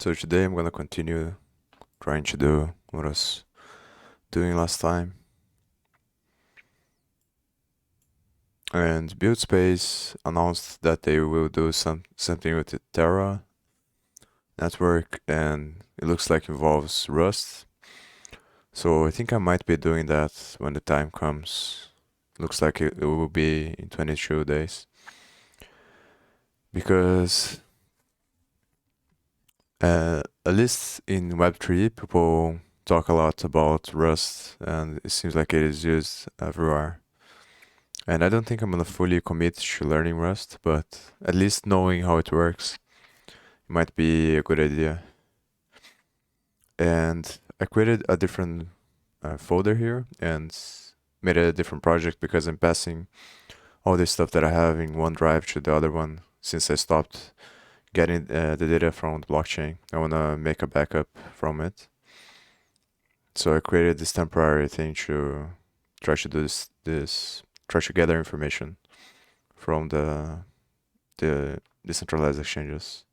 So today I'm gonna continue trying to do what I was doing last time. And BuildSpace announced that they will do something with the Terra network, and it looks like involves Rust. So I think I might be doing that when the time comes. Looks like it will be in 22 days. Because at least in Web3, people talk a lot about Rust, and it seems like it is used everywhere. And I don't think I'm gonna fully commit to learning Rust, but at least knowing how it works might be a good idea. And I created a different folder here and made a different project because I'm passing all this stuff that I have in one drive to the other one since I stopped getting the data from the blockchain. I wanna make a backup from it. So I created this temporary thing to try to do try to gather information from the decentralized exchanges.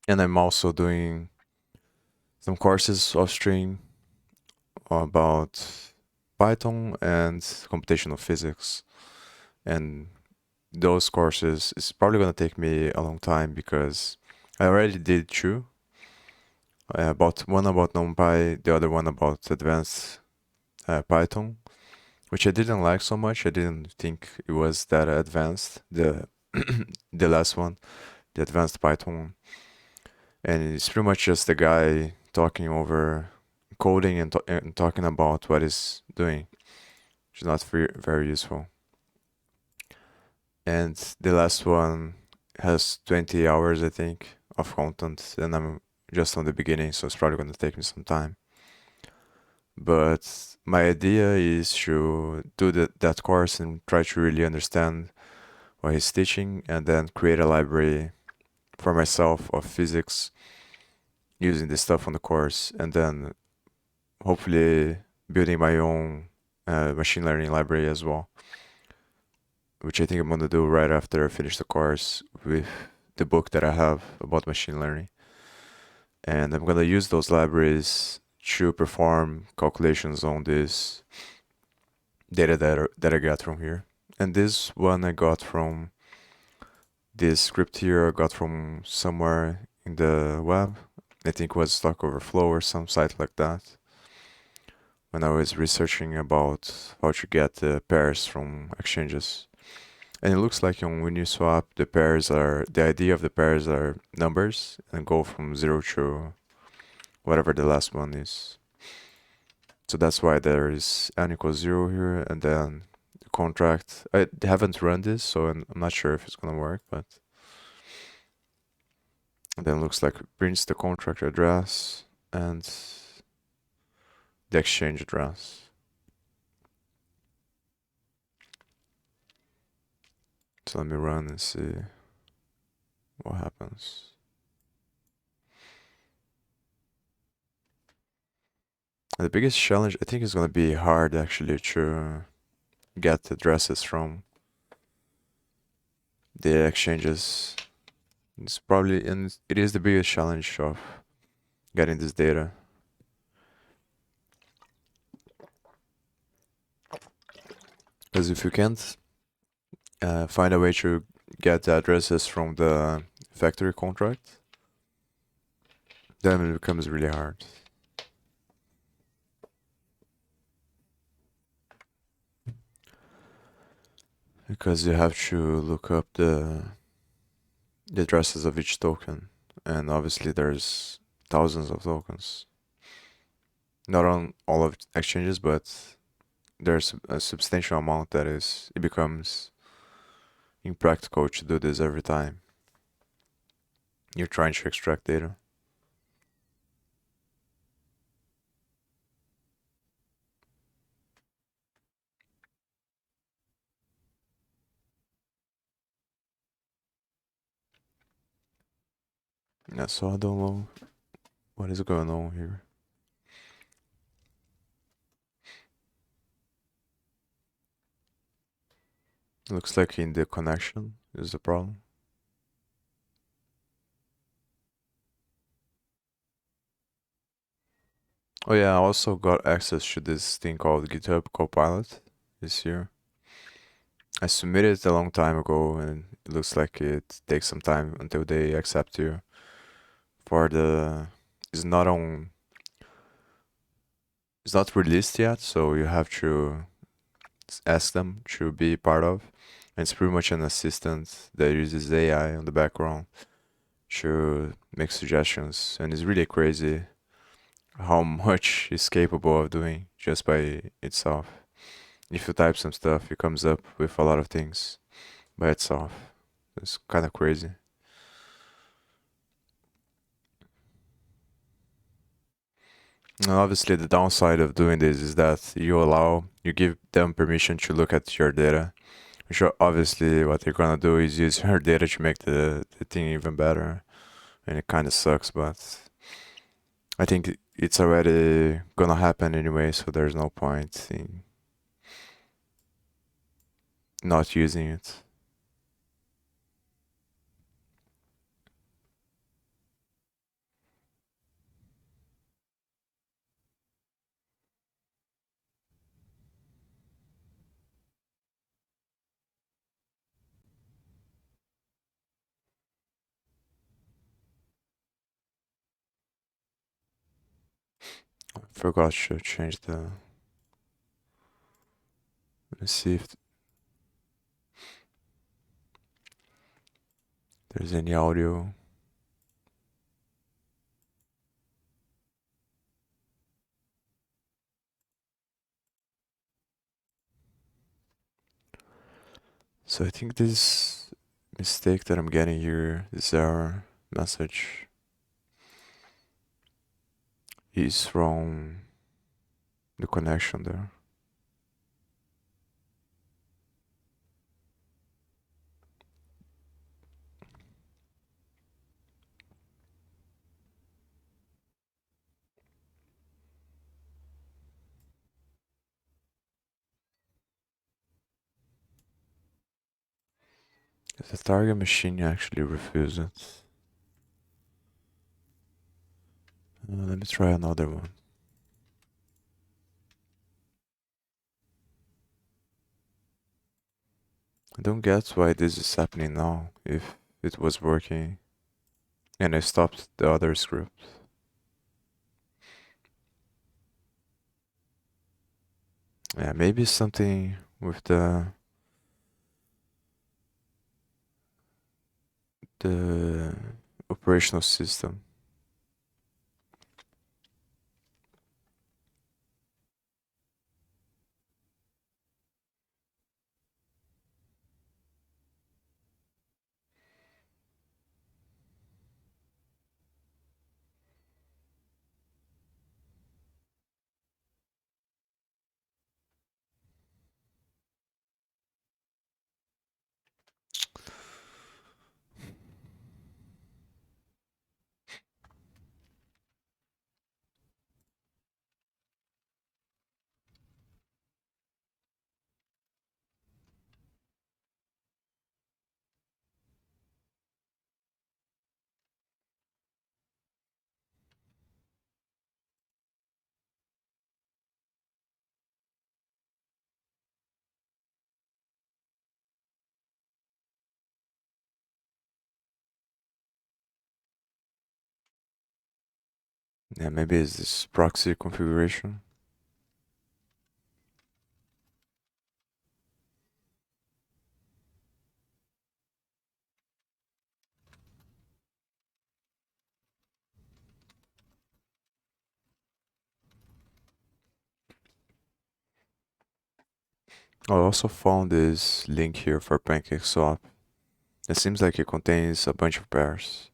And I'm also doing some courses off stream about Python and computational physics. And those courses is probably going to take me a long time because I already did two. About one about NumPy, the other one about advanced Python, which I didn't like so much. I didn't think it was that advanced. The the last one, the advanced Python, and it's pretty much just the guy talking over coding and talking about what he's doing, which is not very useful. And the last one has 20 hours, I think, of content, and I'm just on the beginning, so it's probably going to take me some time. But my idea is to do that course and try to really understand what he's teaching, and then create a library for myself of physics using the stuff on the course, and then hopefully building my own machine learning library as well, which I think I'm going to do right after I finish the course with the book that I have about machine learning. And I'm going to use those libraries to perform calculations on this data that I got from here. And this one I got from this script here, I got from somewhere in the web. I think it was Stack Overflow or some site like that, when I was researching about how to get the pairs from exchanges. And it looks like when you swap, the idea of the pairs are numbers and go from 0 to whatever the last one is. So that's why there is n equals 0 here, and then the contract. I haven't run this, so I'm not sure if it's gonna work, but then it looks like it prints the contract address and the exchange address. So let me run and see what happens. The biggest challenge I think is gonna be hard actually to get addresses from the exchanges. It's probably, and it is the biggest challenge of getting this data. Because if you can't find a way to get the addresses from the factory contract, then it becomes really hard. Because you have to look up the addresses of each token, and obviously there's thousands of tokens. Not on all of exchanges, but there's a substantial amount that it becomes impractical to do this every time you're trying to extract data. Yeah, so I don't know what is going on here. Looks like in the connection is the problem. Oh yeah, I also got access to this thing called GitHub Copilot this year. I submitted it a long time ago, and it looks like it takes some time until they accept you for the. It's not on. It's not released yet, so you have to ask them to be part of. And it's pretty much an assistant that uses AI on the background to make suggestions, and it's really crazy how much it's capable of doing just by itself. If you type some stuff, it comes up with a lot of things by itself. It's kind of crazy. And obviously, the downside of doing this is that you give them permission to look at your data. Which obviously, what they're gonna do is use your data to make the thing even better. And it kind of sucks, but I think it's already gonna happen anyway, so there's no point in not using it. Forgot to change the. Let's see if there's any audio. So I think this mistake that I'm getting here, this error message, is from the connection there. The target machine actually refused it. Let me try another one. I don't get why this is happening now if it was working and I stopped the other script. Yeah, maybe something with the operational system. Yeah, maybe it's this proxy configuration. I also found this link here for PancakeSwap. It seems like it contains a bunch of pairs,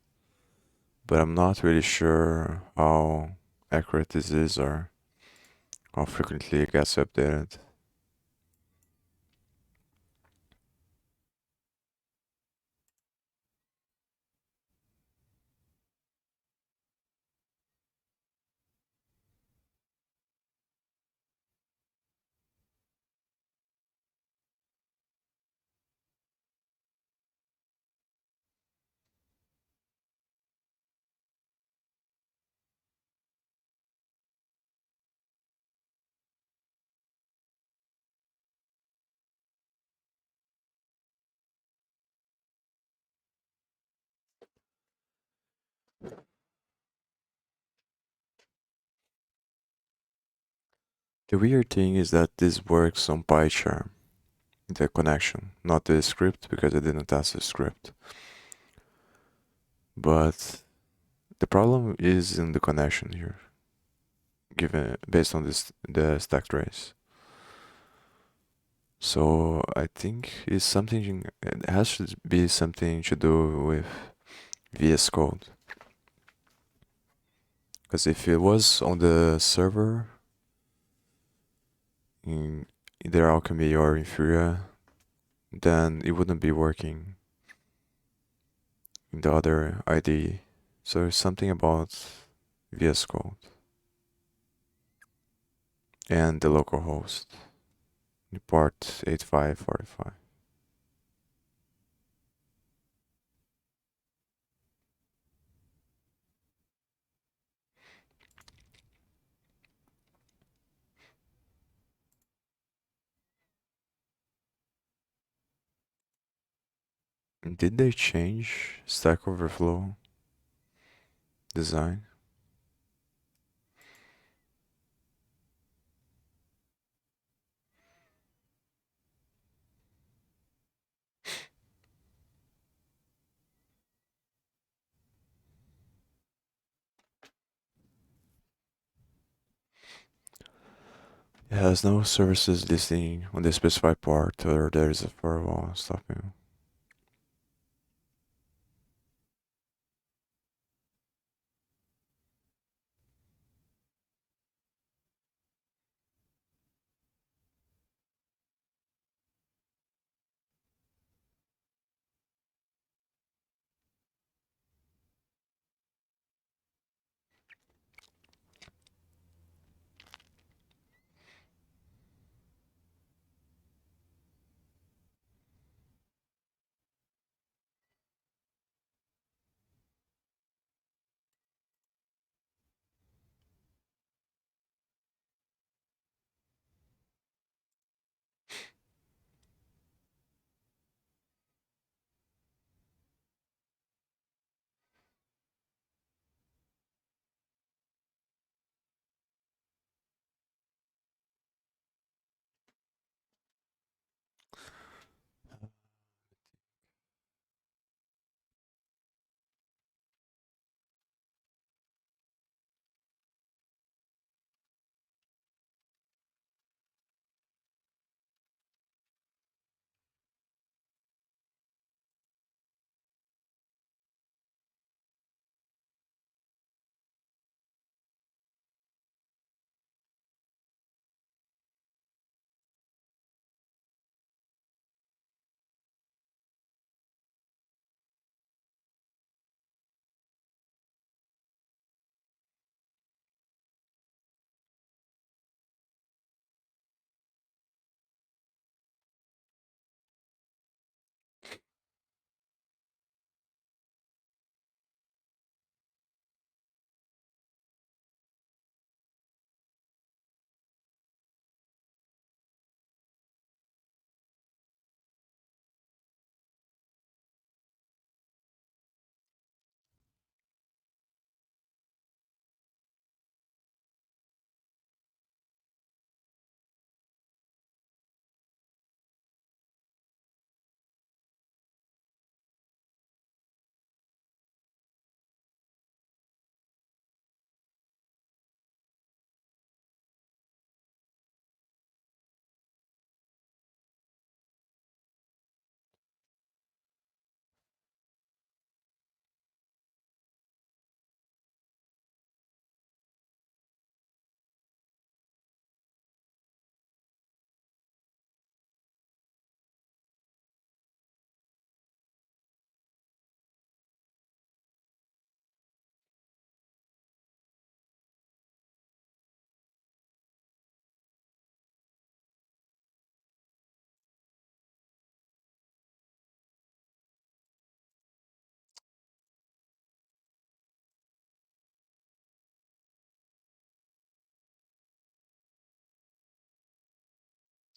but I'm not really sure how accurate this is or how frequently it gets updated. The weird thing is that this works on PyCharm, the connection, not the script, because I didn't test the script. But the problem is in the connection here, given based on this the stack trace. So I think it's something. It has to be something to do with VS Code. Because if it was on the server in either Alchemy or Infura, then it wouldn't be working in the other IDE. So it's something about VS Code and the localhost, port 8545. Did they change Stack Overflow design? It has no services listing on the specified part, or there is a firewall stopping.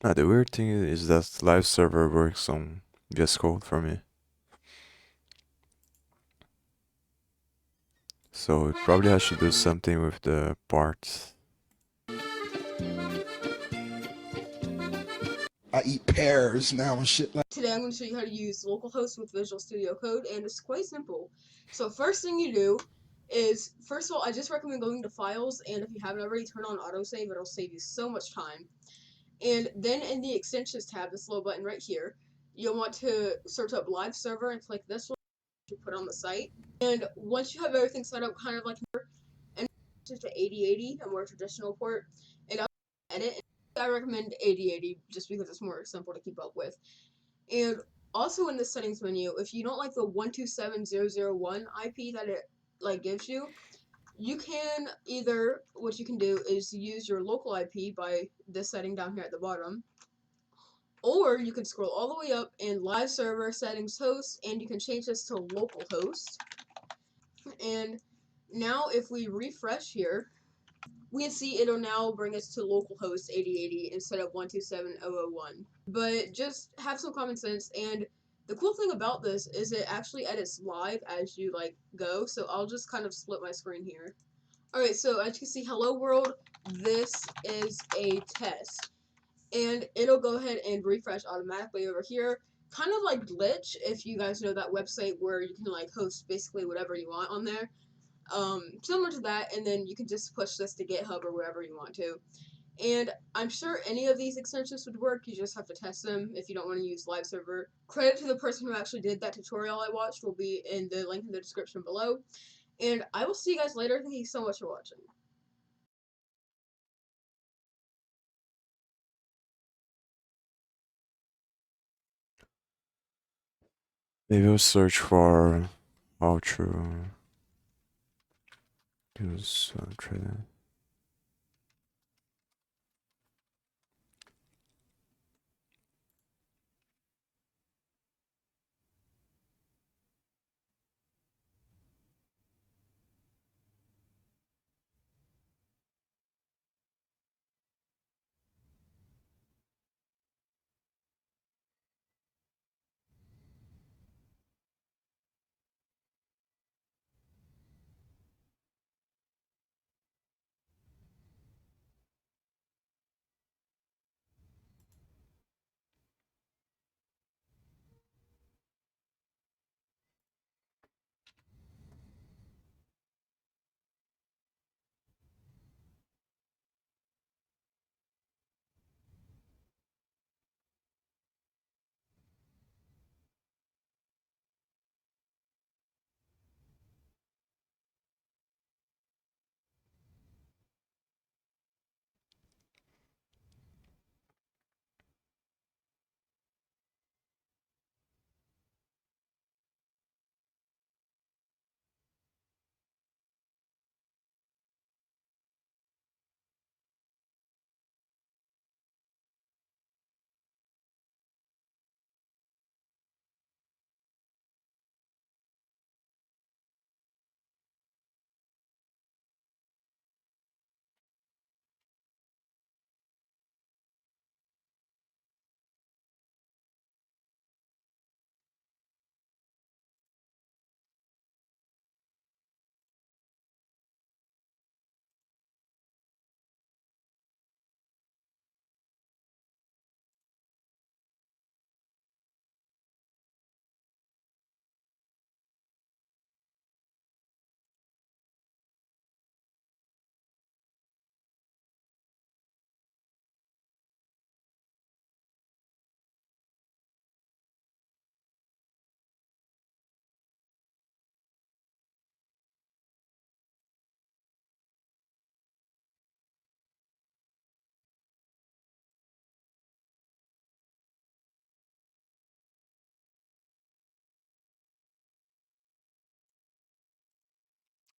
The weird thing is that live server works on VS Code for me. So it probably has to do something with the parts. I eat pears now and shit like. Today I'm going to show you how to use Localhost with Visual Studio Code, and it's quite simple. So first thing you do is, first of all, I just recommend going to Files, and if you haven't already, turn on autosave. It'll save you so much time. And then in the Extensions tab, this little button right here, you'll want to search up Live Server and click this one to put on the site. And once you have everything set up kind of like and to 8080, a more traditional port, and I'll edit. I recommend 8080 just because it's more simple to keep up with. And also in the settings menu, if you don't like the 127.0.0.1 IP that it like gives you, you can either what you can do is use your local IP by this setting down here at the bottom, or you can scroll all the way up in live server settings host, and you can change this to local host. And now if we refresh here, we can see it'll now bring us to localhost 8080 instead of 127.0.0.1. But just have some common sense, and the cool thing about this is it actually edits live as you like go, so I'll just kind of split my screen here. Alright, so as you can see, hello world, this is a test. And it'll go ahead and refresh automatically over here. Kind of like Glitch, if you guys know that website where you can like host basically whatever you want on there. Similar to that, and then you can just push this to GitHub or wherever you want to. And I'm sure any of these extensions would work, you just have to test them if you don't want to use live server. Credit to the person who actually did that tutorial I watched will be in the link in the description below. And I will see you guys later. Thank you so much for watching. Maybe we'll search for how to use trading.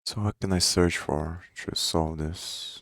So what can I search for to solve this?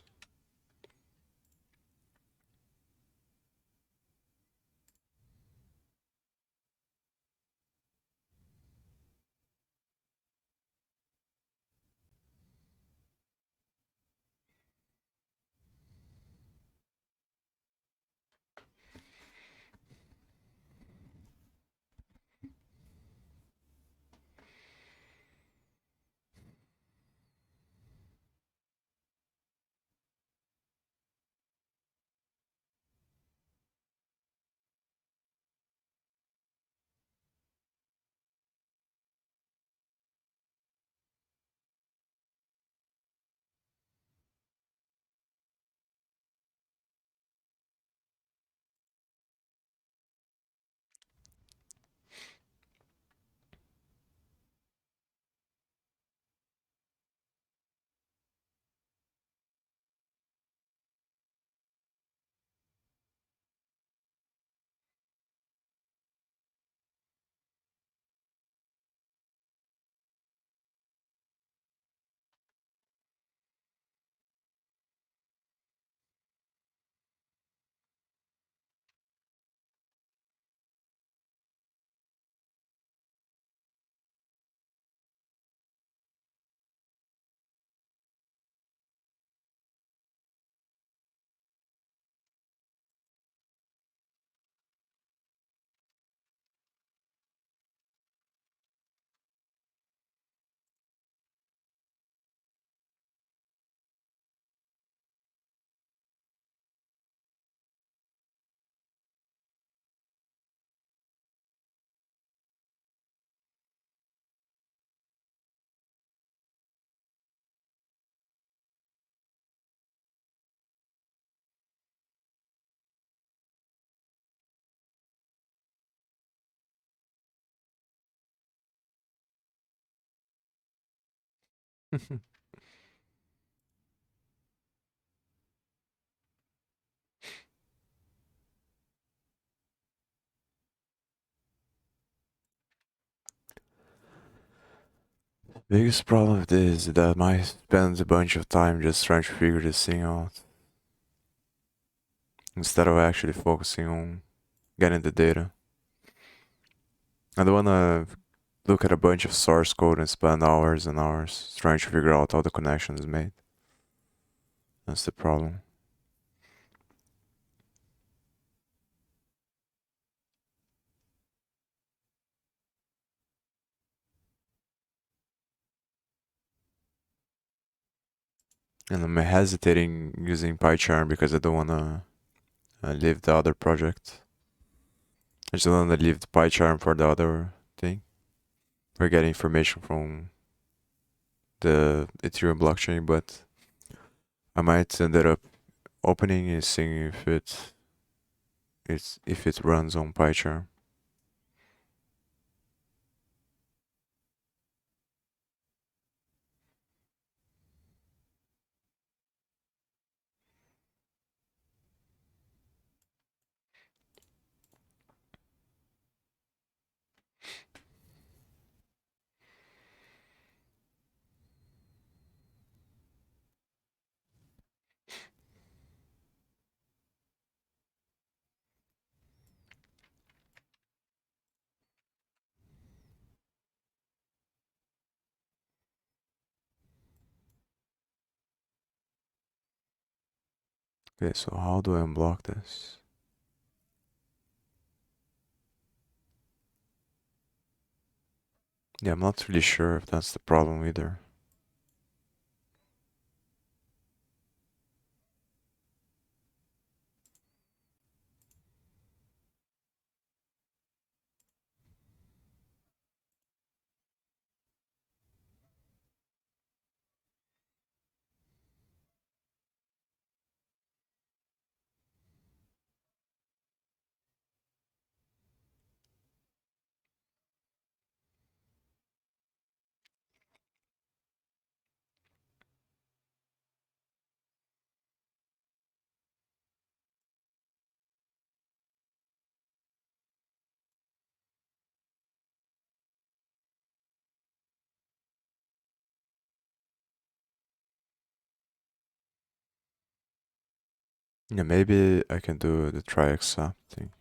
Biggest problem with this is that I might spend a bunch of time just trying to figure this thing out instead of actually focusing on getting the data. I don't wanna look at a bunch of source code and spend hours and hours trying to figure out how the connection is made. That's the problem. And I'm hesitating using PyCharm because I don't wanna leave the other project. I just wanna leave the PyCharm for the other thing. We're getting information from the Ethereum blockchain, but I might end up opening and seeing if it runs on PyCharm. Okay, so how do I unblock this? Yeah, I'm not really sure if that's the problem either. Yeah, maybe I can do the try accept thing.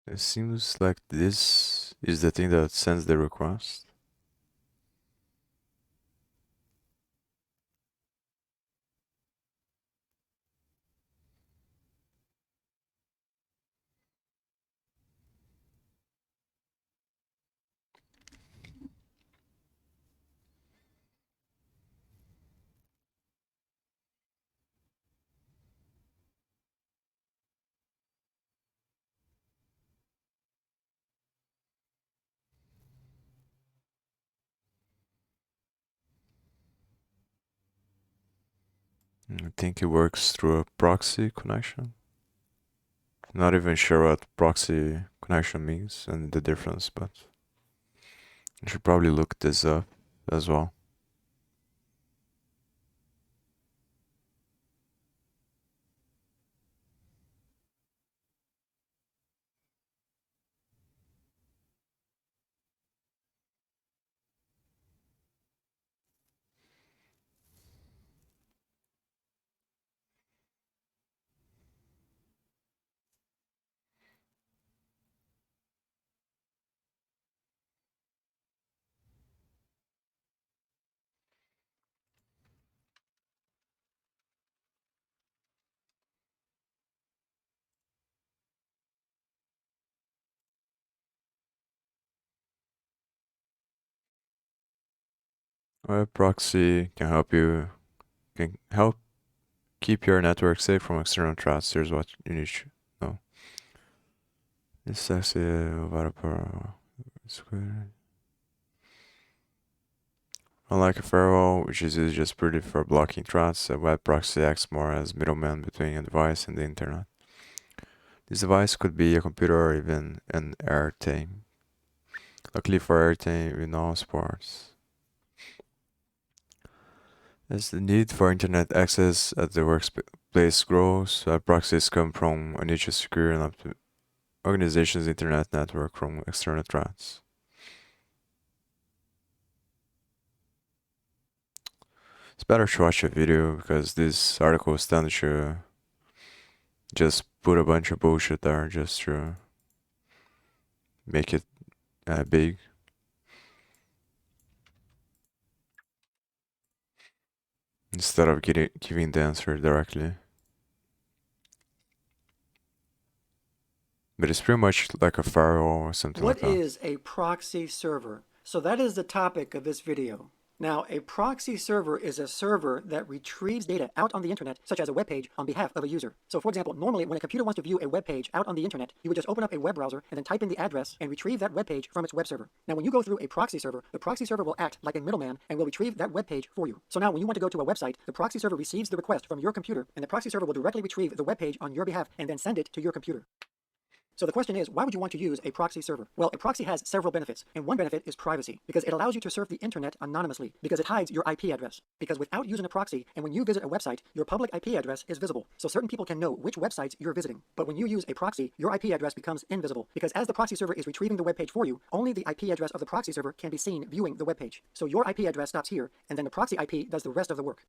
It seems like this is the thing that sends the request. I think it works through a proxy connection. Not even sure what proxy connection means and the difference, but I should probably look this up as well. Web proxy can help keep your network safe from external threats. Here's what you need to know. This is unlike a firewall, which is used just purely for blocking threats, a web proxy acts more as middleman between a device and the internet. This device could be a computer or even an airtime. Luckily for airtime, we know sports. As the need for internet access at the workplace grows, web proxies come from a need to secure an organization's internet network from external threats. It's better to watch a video because these articles tend to just put a bunch of bullshit there just to make it big instead of giving the answer directly. But it's pretty much like a firewall or something like that. What is a proxy server? So that is the topic of this video. Now, a proxy server is a server that retrieves data out on the internet, such as a web page, on behalf of a user. So for example, normally when a computer wants to view a web page out on the internet, you would just open up a web browser and then type in the address and retrieve that web page from its web server. Now, when you go through a proxy server, the proxy server will act like a middleman and will retrieve that web page for you. So now when you want to go to a website, the proxy server receives the request from your computer, and the proxy server will directly retrieve the web page on your behalf and then send it to your computer. So the question is, why would you want to use a proxy server? Well, a proxy has several benefits, and one benefit is privacy, because it allows you to surf the internet anonymously, because it hides your IP address. Because without using a proxy, and when you visit a website, your public IP address is visible, so certain people can know which websites you're visiting. But when you use a proxy, your IP address becomes invisible, because as the proxy server is retrieving the web page for you, only the IP address of the proxy server can be seen viewing the web page. So your IP address stops here, and then the proxy IP does the rest of the work.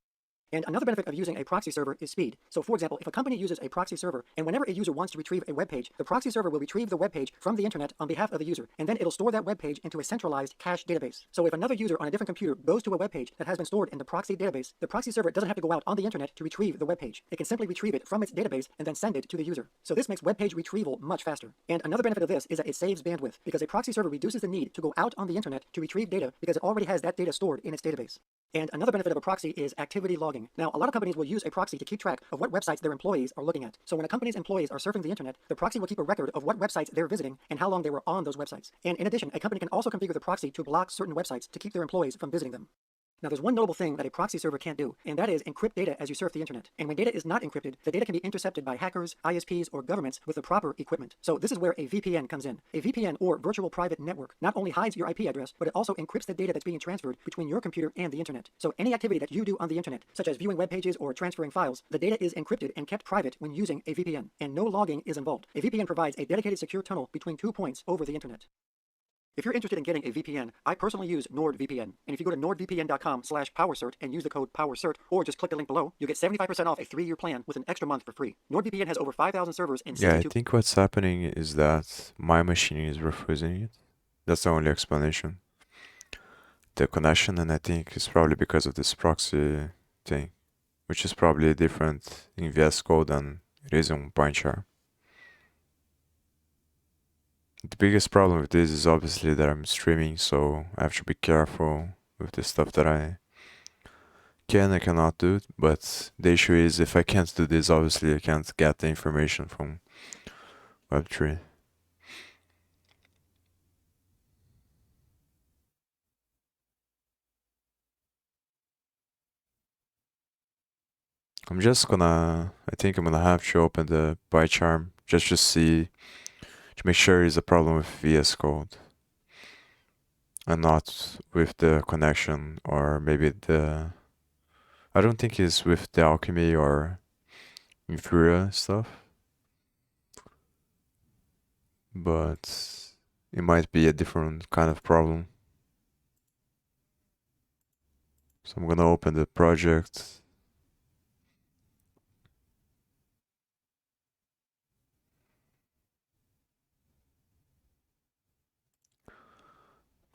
And another benefit of using a proxy server is speed. So for example, if a company uses a proxy server, and whenever a user wants to retrieve a web page, the proxy server will retrieve the web page from the internet on behalf of the user, and then it'll store that web page into a centralized cache database. So if another user on a different computer goes to a web page that has been stored in the proxy database, the proxy server doesn't have to go out on the internet to retrieve the web page. It can simply retrieve it from its database and then send it to the user. So this makes web page retrieval much faster. And another benefit of this is that it saves bandwidth, because a proxy server reduces the need to go out on the internet to retrieve data because it already has that data stored in its database. And another benefit of a proxy is activity logging. Now, a lot of companies will use a proxy to keep track of what websites their employees are looking at. So when a company's employees are surfing the internet, the proxy will keep a record of what websites they're visiting and how long they were on those websites. And in addition, a company can also configure the proxy to block certain websites to keep their employees from visiting them. Now, there's one notable thing that a proxy server can't do, and that is encrypt data as you surf the internet. And when data is not encrypted, the data can be intercepted by hackers, ISPs, or governments with the proper equipment. So this is where a VPN comes in. A VPN, or virtual private network, not only hides your IP address, but it also encrypts the data that's being transferred between your computer and the internet. So any activity that you do on the internet, such as viewing web pages or transferring files, the data is encrypted and kept private when using a VPN, and no logging is involved. A VPN provides a dedicated secure tunnel between 2 points over the internet. If you're interested in getting a VPN, I personally use NordVPN. And if you go to nordvpn.com/powercert and use the code POWERCERT, or just click the link below, you'll get 75% off a 3-year plan with an extra month for free. NordVPN has over 5,000 servers in Yeah, I 62. think what's happening is that my machine is refusing it. That's the only explanation. The connection, and I think it's probably because of this proxy thing, which is probably different in VS Code than it is on PointSharp. The biggest problem with this is obviously that I'm streaming, so I have to be careful with the stuff that I can and cannot do. But the issue is if I can't do this, obviously I can't get the information from Web3. I think I'm gonna have to open the PyCharm just to see, to make sure it's a problem with VS Code and not with the connection, or maybe I don't think it's with the alchemy or inferior stuff, but it might be a different kind of problem. So I'm gonna open the project.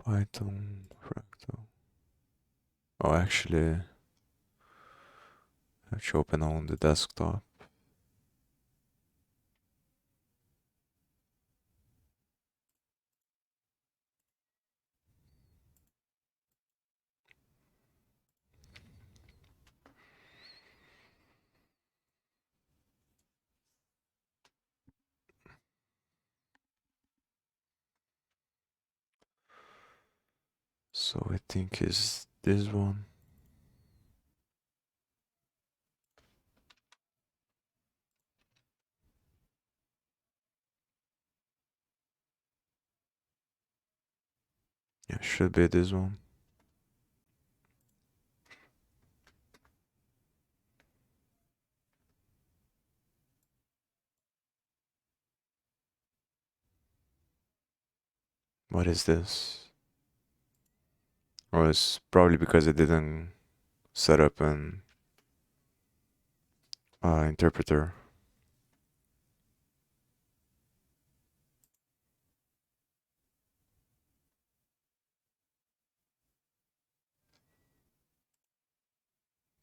Python fractal. Oh, actually, I have to open on the desktop. So I think is this one. Yeah, should be this one. What is this? Oh, it's probably because I didn't set up an interpreter.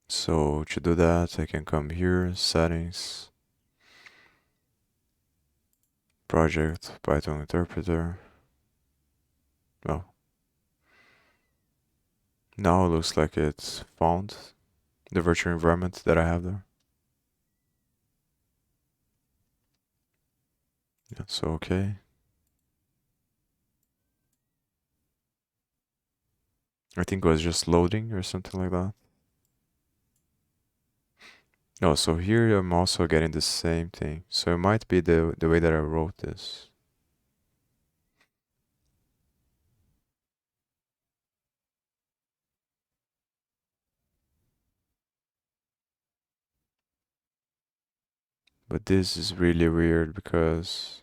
So to do that, I can come here, settings, project, Python interpreter. Oh, now it looks like it's found the virtual environment that I have there. Yeah, so okay. I think it was just loading or something like that. Oh, so here I'm also getting the same thing. So it might be the way that I wrote this. But this is really weird because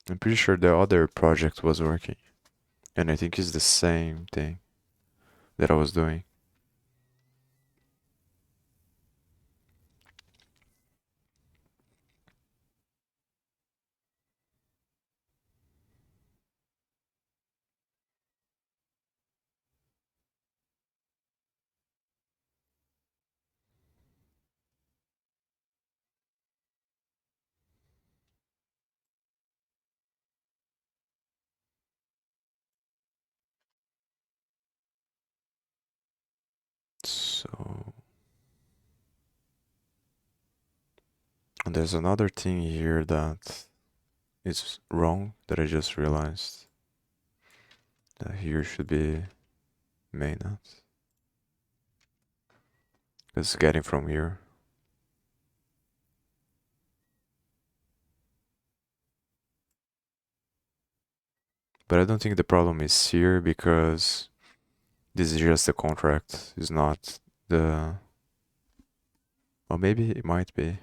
I'm pretty sure the other project was working. And I think it's the same thing that I was doing. So, and there's another thing here that is wrong that I just realized. That here should be mainnet. It's getting from here. But I don't think the problem is here because this is just the contract, it's not the Well, maybe it might be.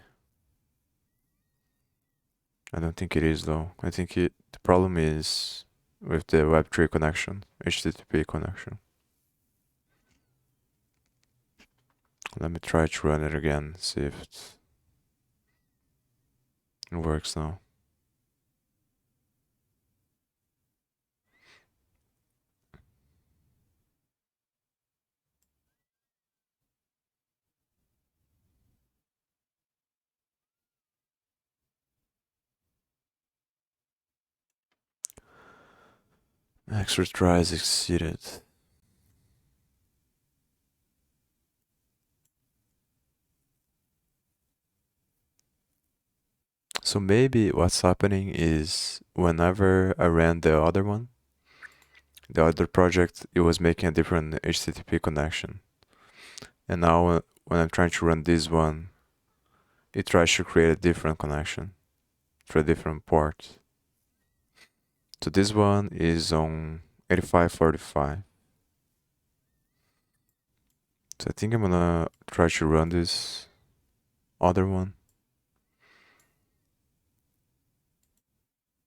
I don't think it is though. I think the problem is with the Web3 connection, HTTP connection. Let me try to run it again, see if it works now. Extra tries exceeded. So maybe what's happening is whenever I ran the other one, the other project, it was making a different HTTP connection. And now when I'm trying to run this one, it tries to create a different connection for a different port. So this one is on 8545. So I think I'm gonna try to run this other one.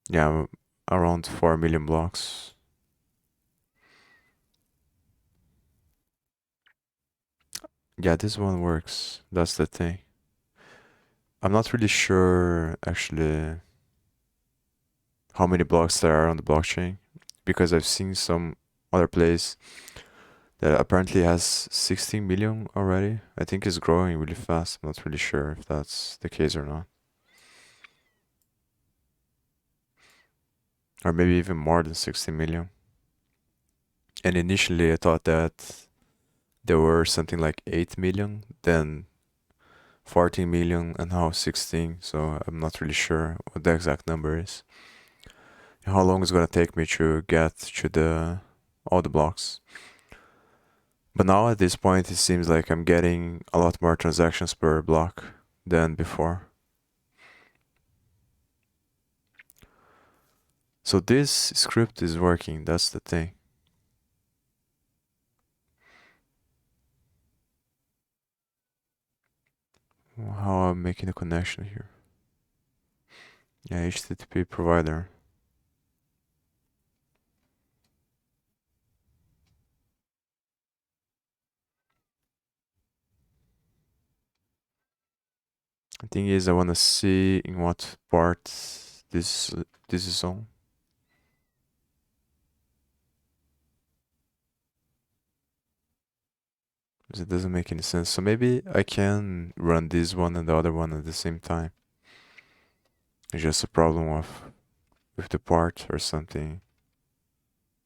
Yeah, around 4 million blocks. Yeah, this one works. That's the thing. I'm not really sure actually how many blocks there are on the blockchain because I've seen some other place that apparently has 16 million already. I think it's growing really fast. I'm not really sure if that's the case or not. Or maybe even more than 16 million. And initially I thought that there were something like 8 million, then 14 million, and now 16. So I'm not really sure what the exact number is. How long it's gonna take me to get to all the blocks. But now at this point, it seems like I'm getting a lot more transactions per block than before. So this script is working, that's the thing. How I'm making a connection here. Yeah, HTTP provider. The thing is, I want to see in what part this is on. Because it doesn't make any sense. So maybe I can run this one and the other one at the same time. It's just a problem with the part or something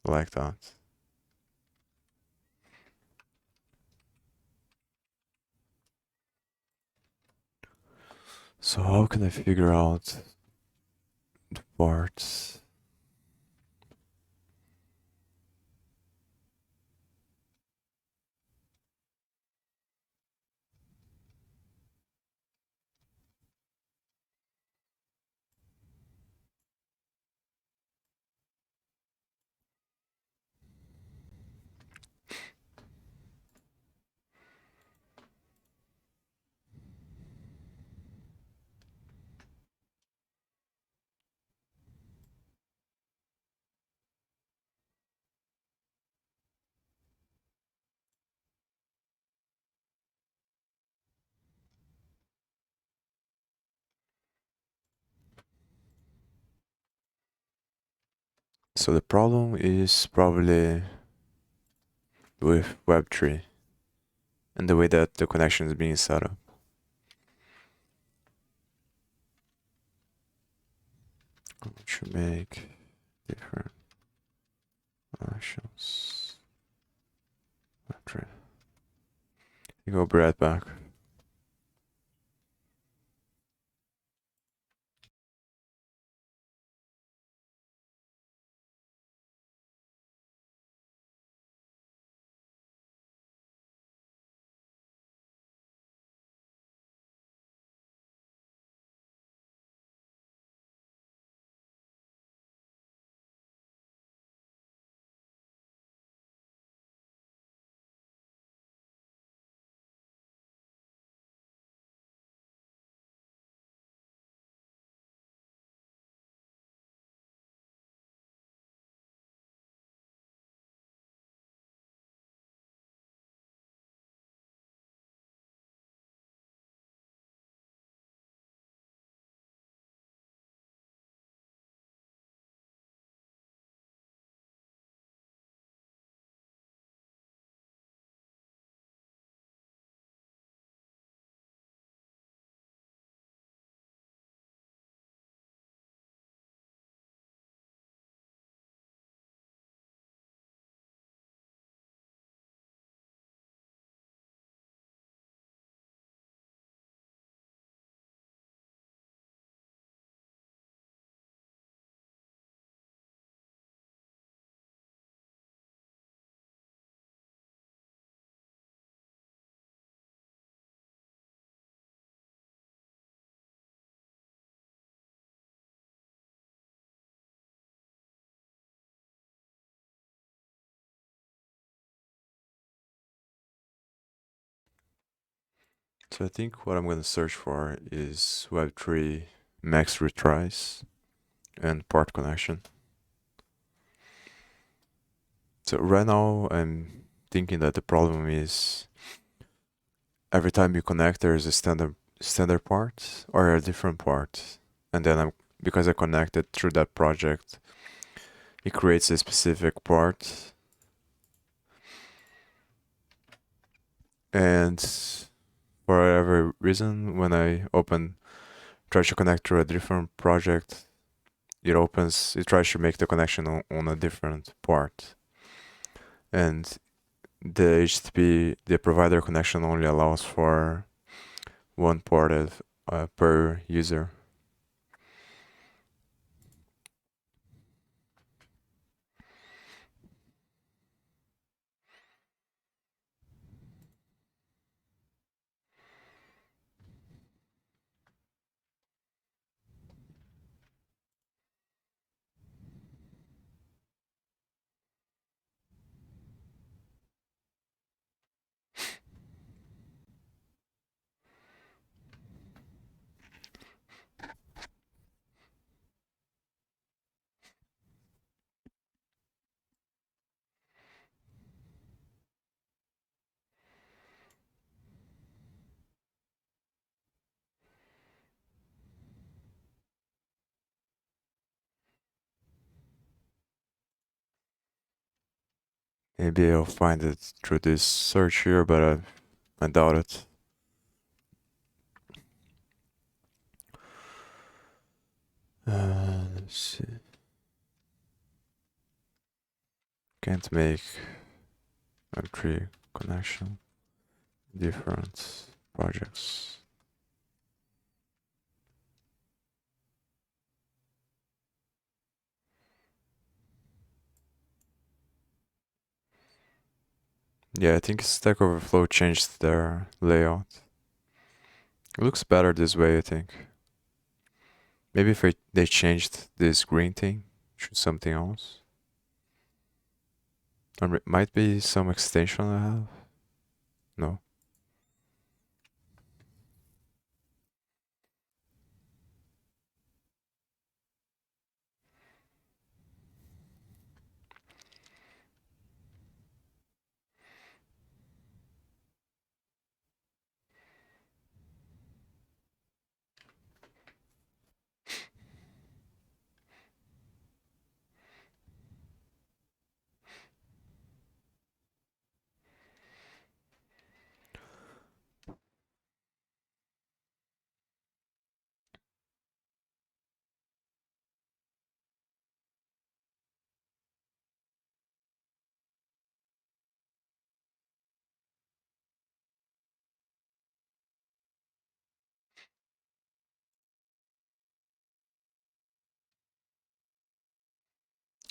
like that. So how can I figure out the parts? So the problem is probably with Web3 and the way that the connection is being set up. I should make different connections. Web3. You go right back. So I think what I'm going to search for is Web3 max retries and port connection. So right now I'm thinking that the problem is every time you connect there's a standard port or a different port, and then because I connected through that project, it creates a specific port, and for whatever reason when I try to connect to a different project, it tries to make the connection on a different port. And the HTTP, the provider connection only allows for one port per user. Maybe I'll find it through this search here, but I doubt it. Let's see. Can't make Web3 connection. Different projects. Yeah, I think Stack Overflow changed their layout. It looks better this way, I think. Maybe if they changed this green thing to something else. Or it might be some extension I have. No.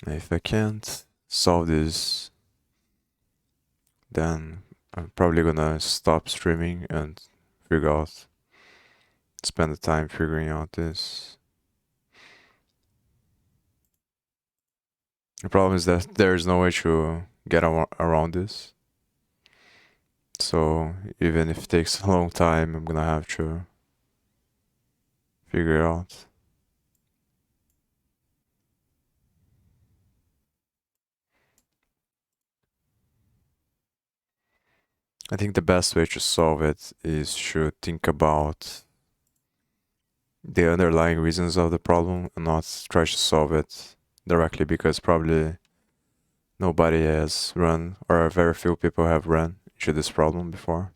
If I can't solve this, then I'm probably gonna stop streaming and spend the time figuring out this. The problem is that there's no way to get around this. So even if it takes a long time, I'm gonna have to figure it out. I think the best way to solve it is to think about the underlying reasons of the problem and not try to solve it directly, because probably nobody has run, or very few people have run into this problem before.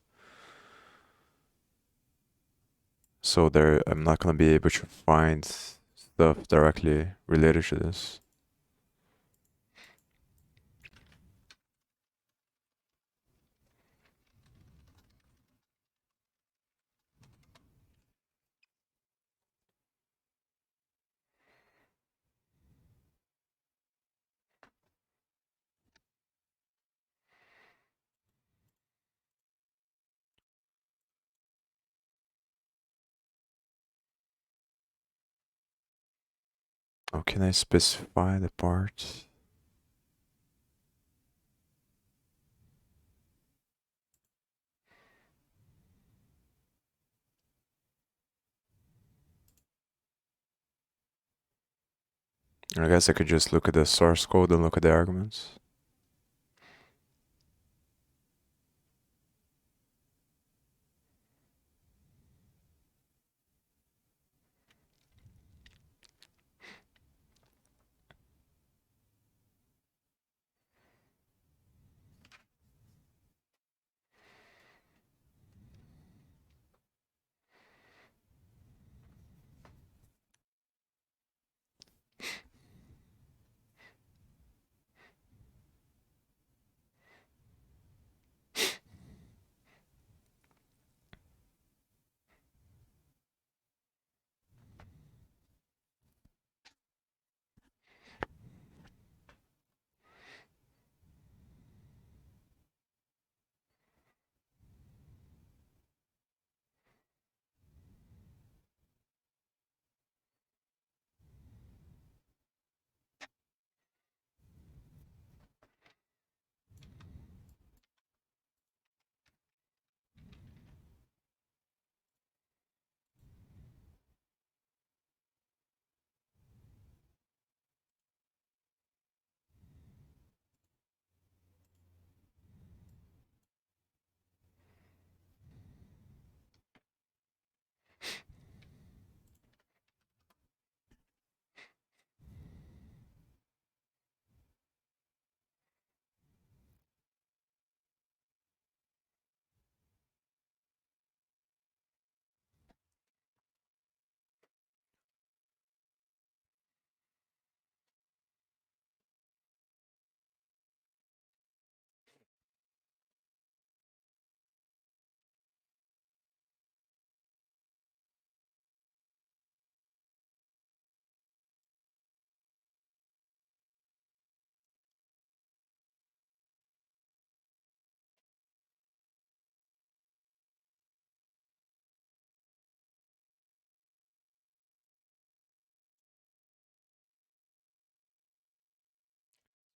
So I'm not gonna be able to find stuff directly related to this. How can I specify the part? I guess I could just look at the source code and look at the arguments.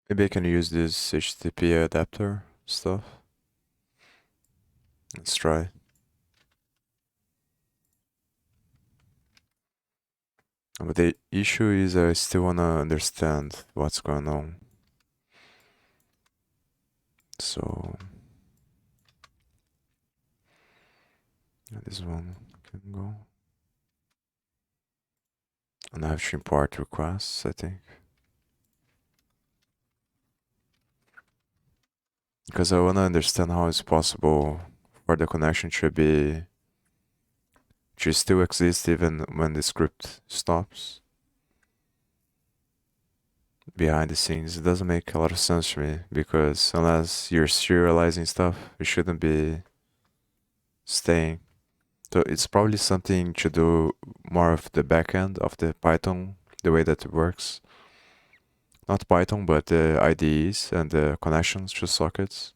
Maybe I can use this HTTP adapter stuff. Let's try. But the issue is I still wanna understand what's going on. So this one can go. And I have to import requests, I think. Because I wanna understand how it's possible for the connection to still exist even when the script stops. Behind the scenes, it doesn't make a lot of sense to me because unless you're serializing stuff, it shouldn't be staying. So it's probably something to do more of the backend of the Python, the way that it works. Not Python, but the IDEs and the connections to sockets.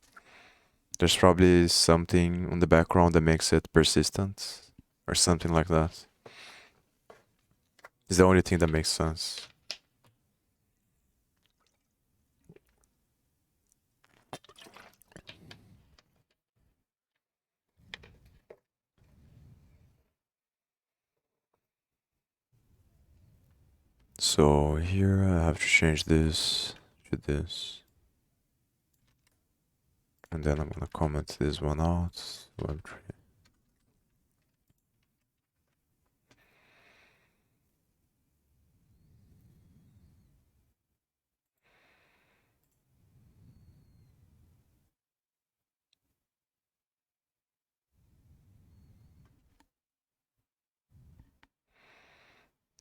There's probably something on the background that makes it persistent or something like that. It's the only thing that makes sense. So here I have to change this to this. And then I'm gonna comment this one out. Web3.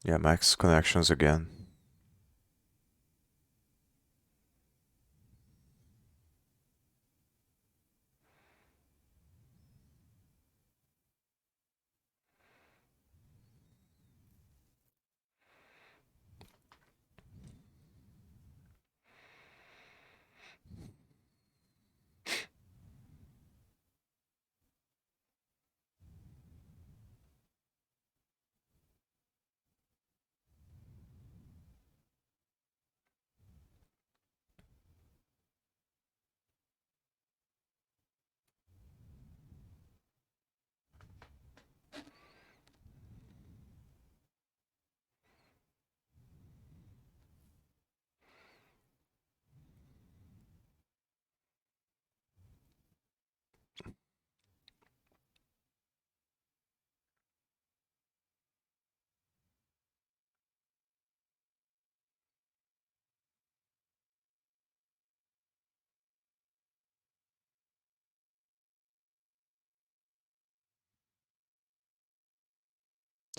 Yeah, max connections again.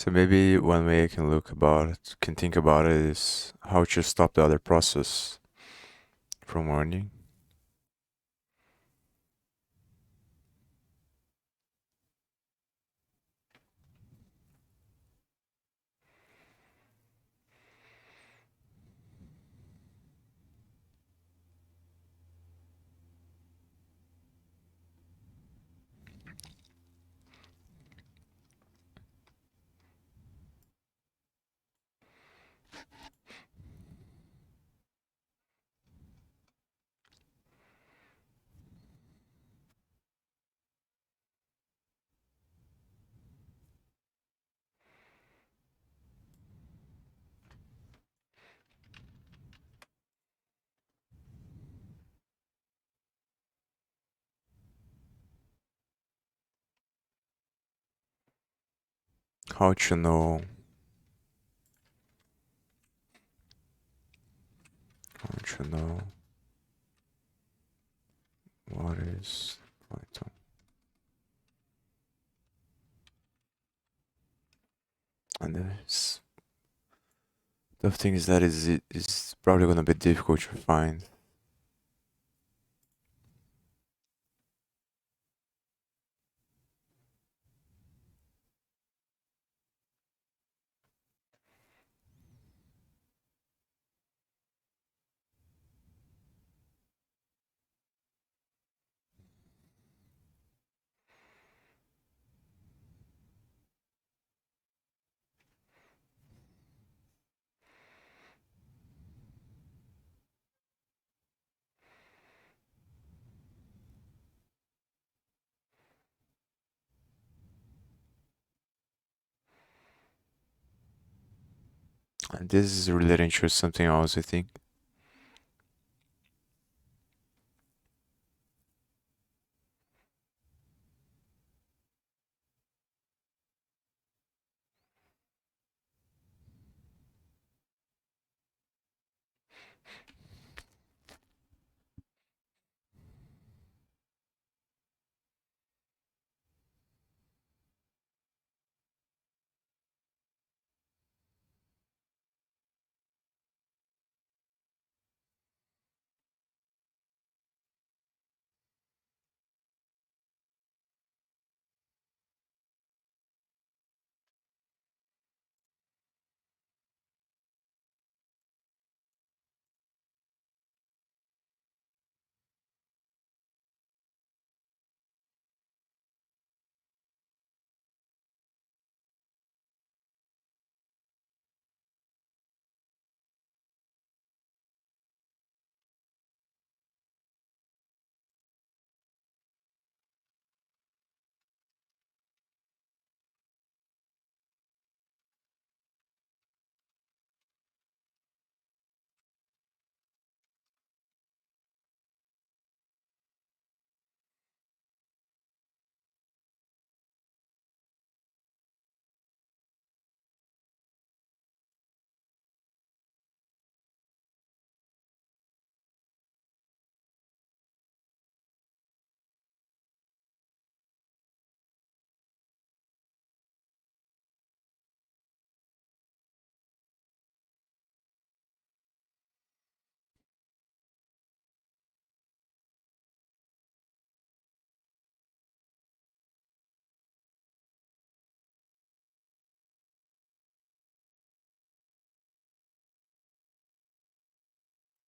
So maybe one way I can think about it is how to stop the other process from running. How to know how to know what is Python. And the thing is that is probably gonna be difficult to find. And this is relating to something else, I think.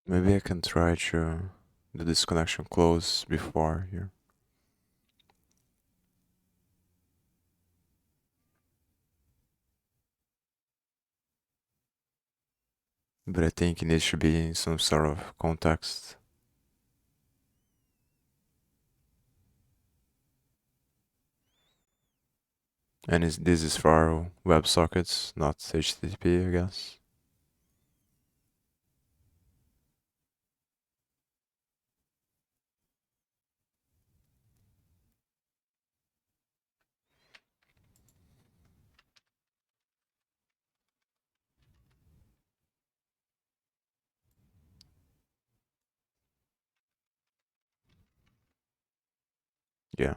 Maybe I can try to do this connection close before here. But I think it needs to be in some sort of context. And this is for WebSockets, not HTTP, I guess. Yeah.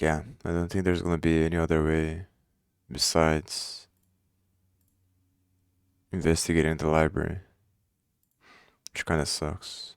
Yeah, I don't think there's gonna be any other way besides investigating the library, which kind of sucks.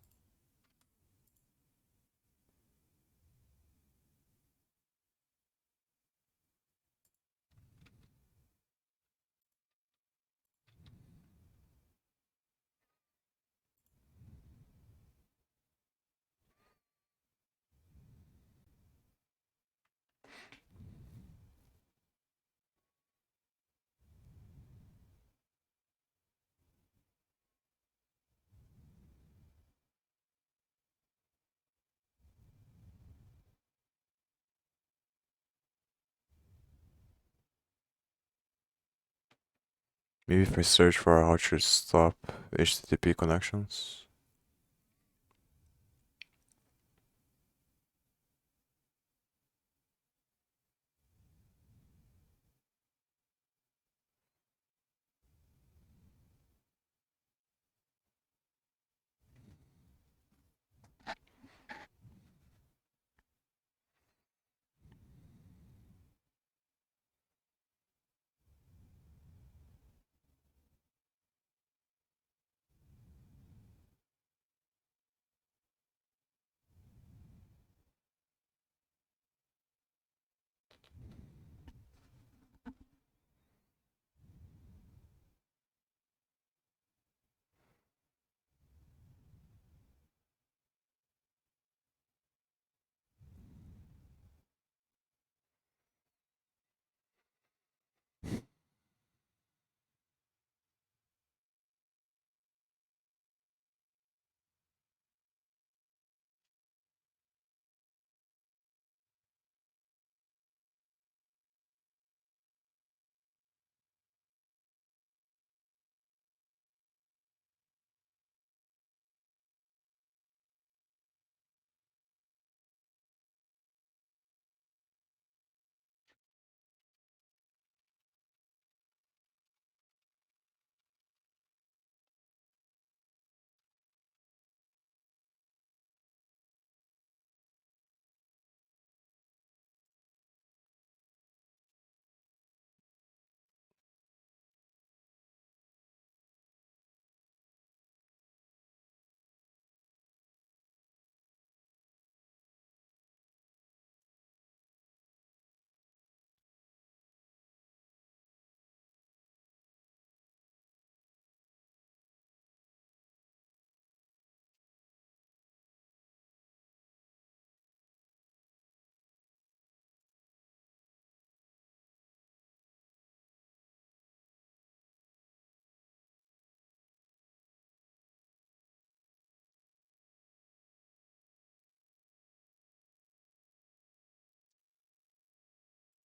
Maybe if I search for how to stop HTTP connections.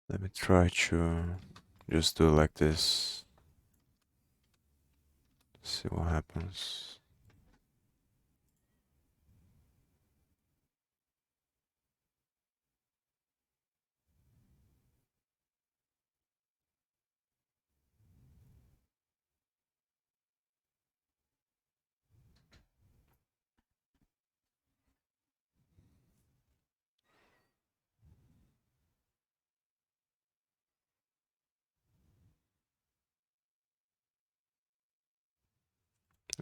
Let me try to just do it like this. See what happens.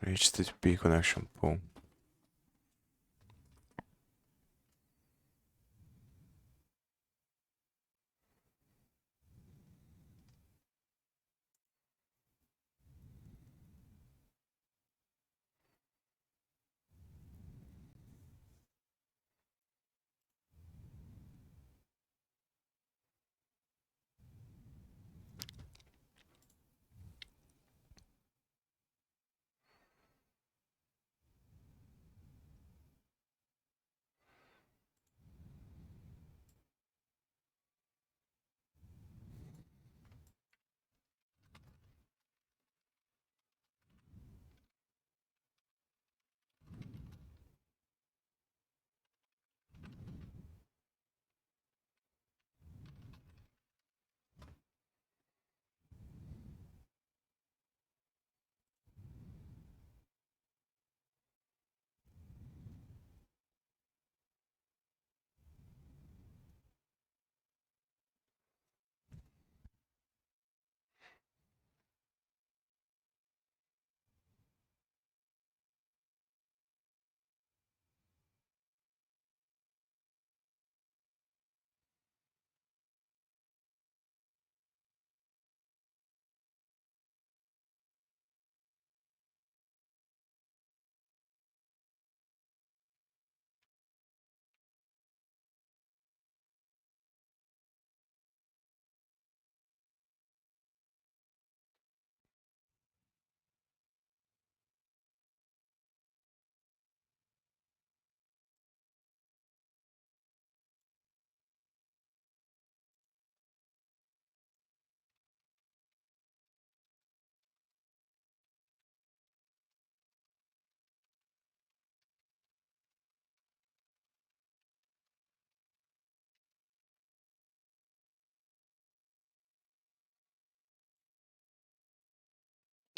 HTTP connection pool.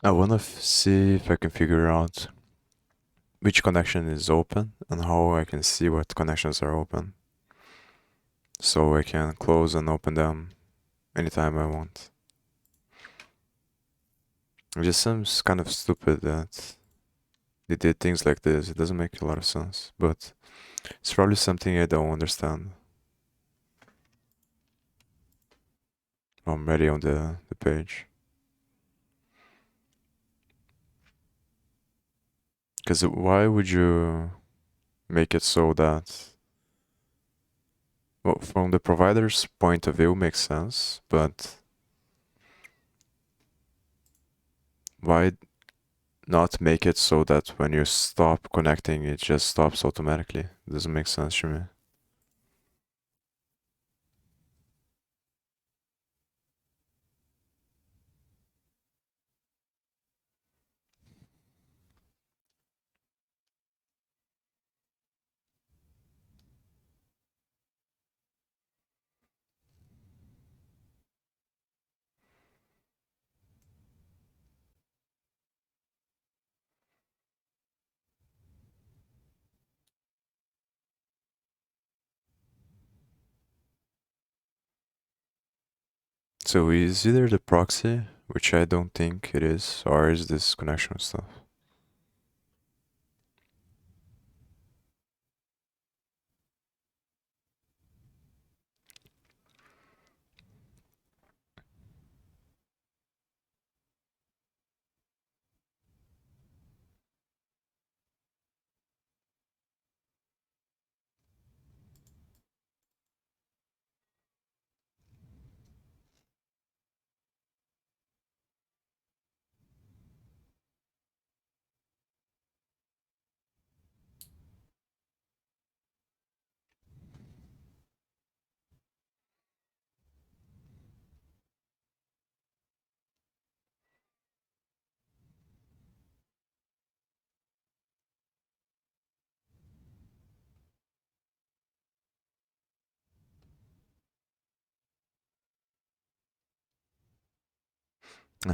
I wanna see if I can figure out which connection is open and how I can see what connections are open, so I can close and open them anytime I want. It just seems kind of stupid that they did things like this. It doesn't make a lot of sense, but it's probably something I don't understand. I'm already on the page. Because why would you make it so that, well, from the provider's point of view, makes sense, but why not make it so that when you stop connecting, it just stops automatically? It doesn't make sense to me. So is either the proxy, which I don't think it is, or is this connection stuff?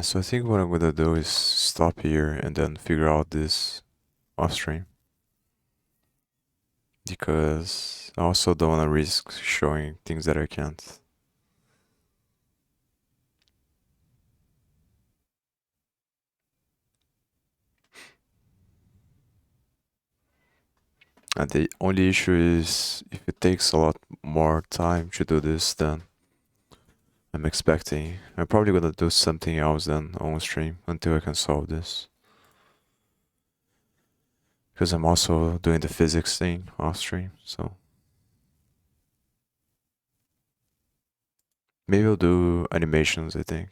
So I think what I'm gonna do is stop here and then figure out this off stream, because I also don't wanna risk showing things that I can't. And the only issue is if it takes a lot more time to do this than I'm expecting, I'm probably gonna do something else then on stream until I can solve this. Because I'm also doing the physics thing off stream, so maybe I'll do animations, I think.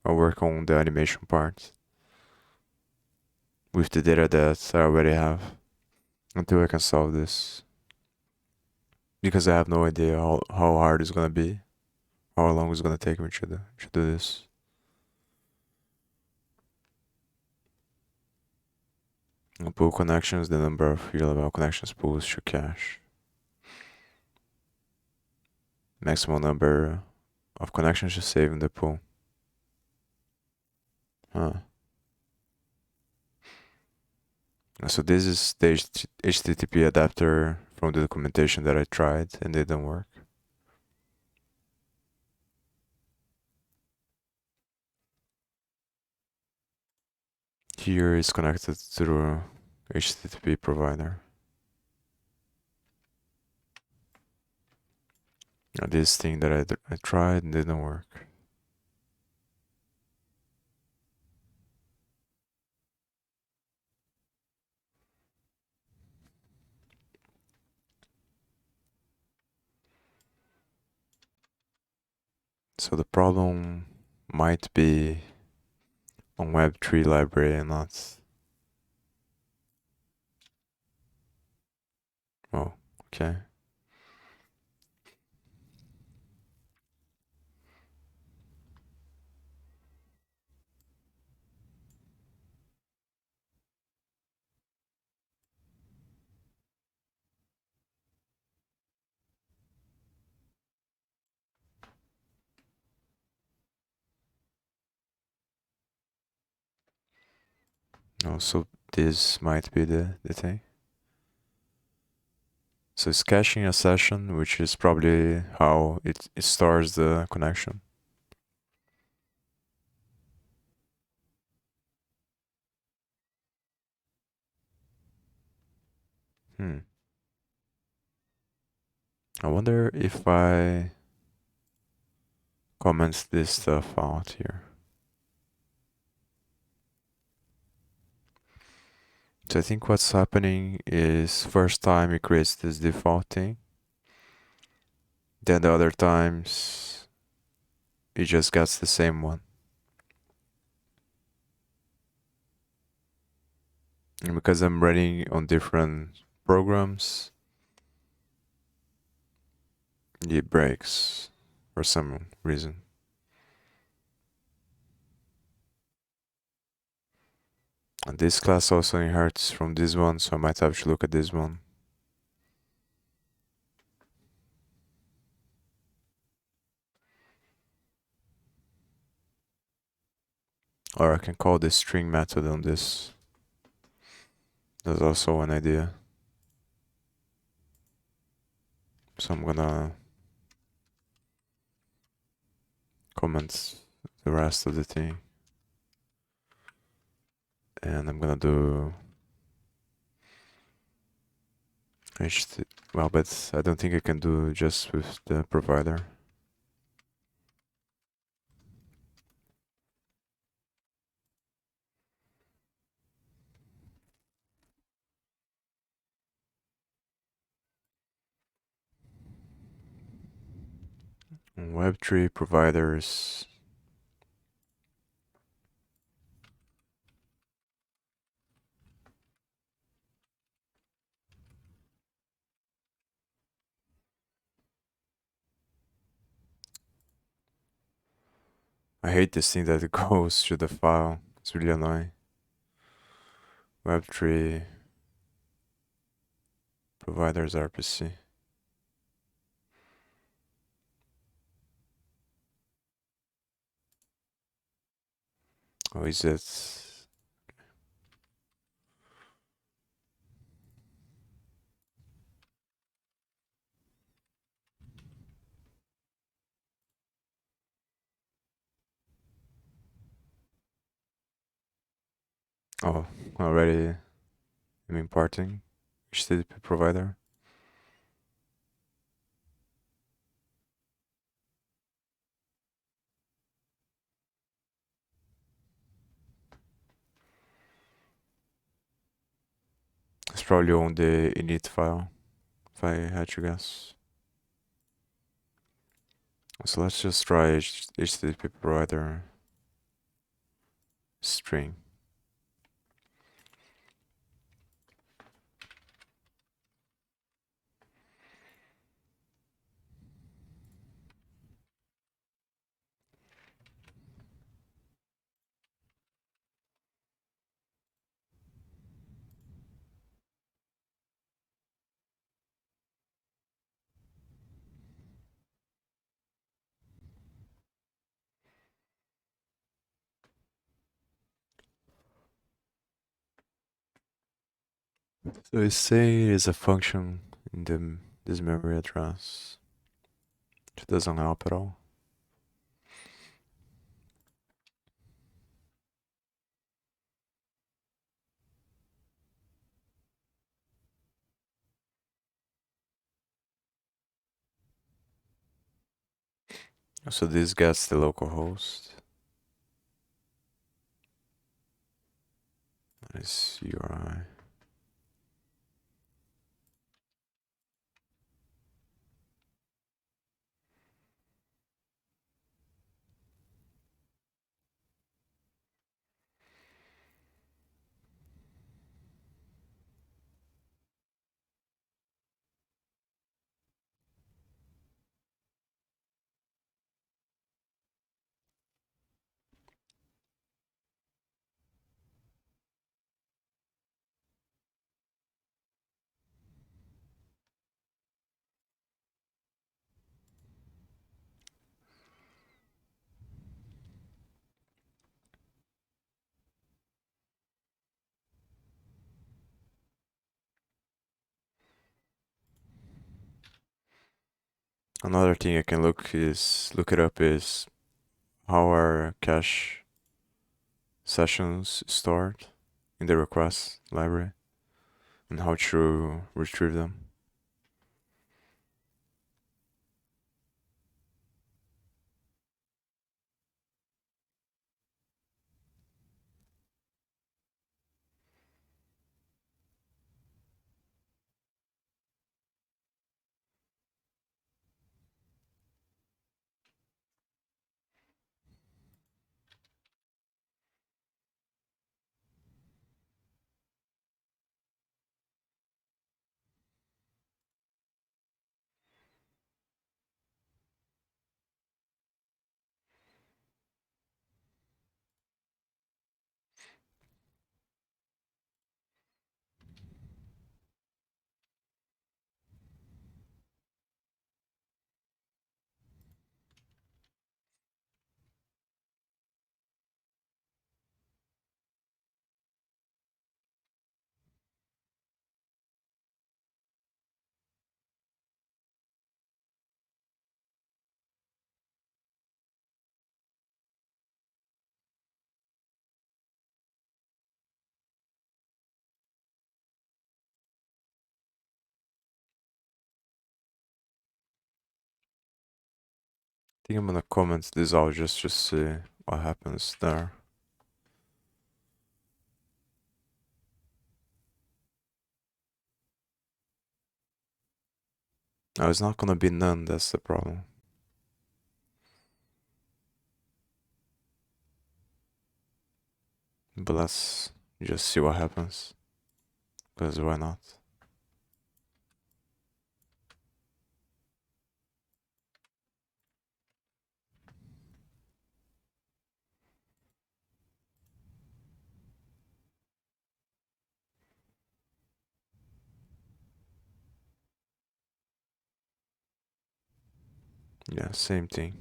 I'll work on the animation part with the data that I already have until I can solve this. Because I have no idea how hard it's gonna be, how long it's gonna take me to do this. I'll pull connections, the number of real level connections pulls to cache. Maximum number of connections to save in the pool. Huh. So this is the HTTP adapter from the documentation that I tried and it didn't work. Here is connected through HTTP provider. Now this thing that I tried and didn't work. So the problem might be on Web3 library and not. Oh, okay. Also, this might be the thing. So it's caching a session, which is probably how it stars the connection. Hmm. I wonder if I comment this stuff out here. So I think what's happening is first time it creates this default thing. Then the other times it just gets the same one. And because I'm running on different programs, it breaks for some reason. And this class also inherits from this one, so I might have to look at this one. Or I can call the string method on this. That's also an idea. So I'm gonna comment the rest of the thing. And I'm gonna do well, but I don't think I can do just with the provider. Web3 providers. I hate this thing that it goes to the file. It's really annoying. Web3 providers RPC. Oh, is it? Oh, already I'm importing HTTP provider. It's probably on the init file, if I had to guess. So let's just try HTTP provider string. So you say is a function in this memory address. It doesn't help at all. So this gets the localhost. Nice URI. Another thing I can look it up is how are cache sessions stored in the request library and how to retrieve them. I think I'm gonna comment this out just to see what happens there. Now it's not gonna be none, that's the problem. But let's just see what happens. Because why not? Yeah, same thing.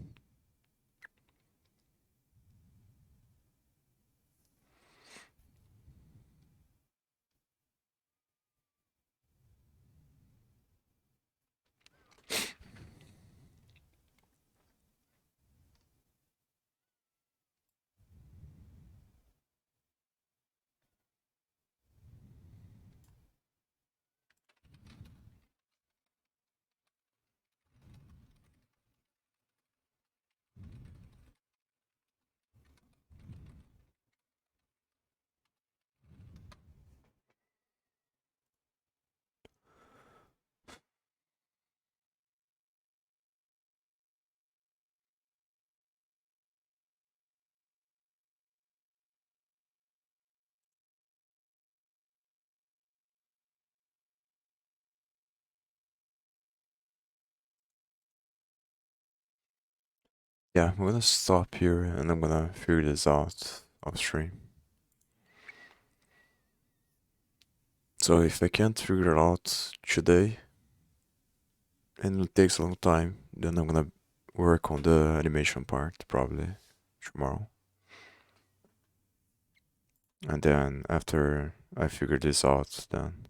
Yeah, I'm gonna stop here and I'm gonna figure this out off stream. So if I can't figure it out today, and it takes a long time, then I'm gonna work on the animation part probably tomorrow. And then after I figure this out, then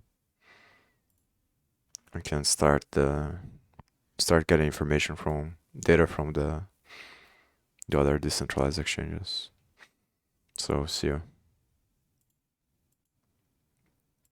I can start getting information from data from the other decentralized exchanges. So see you.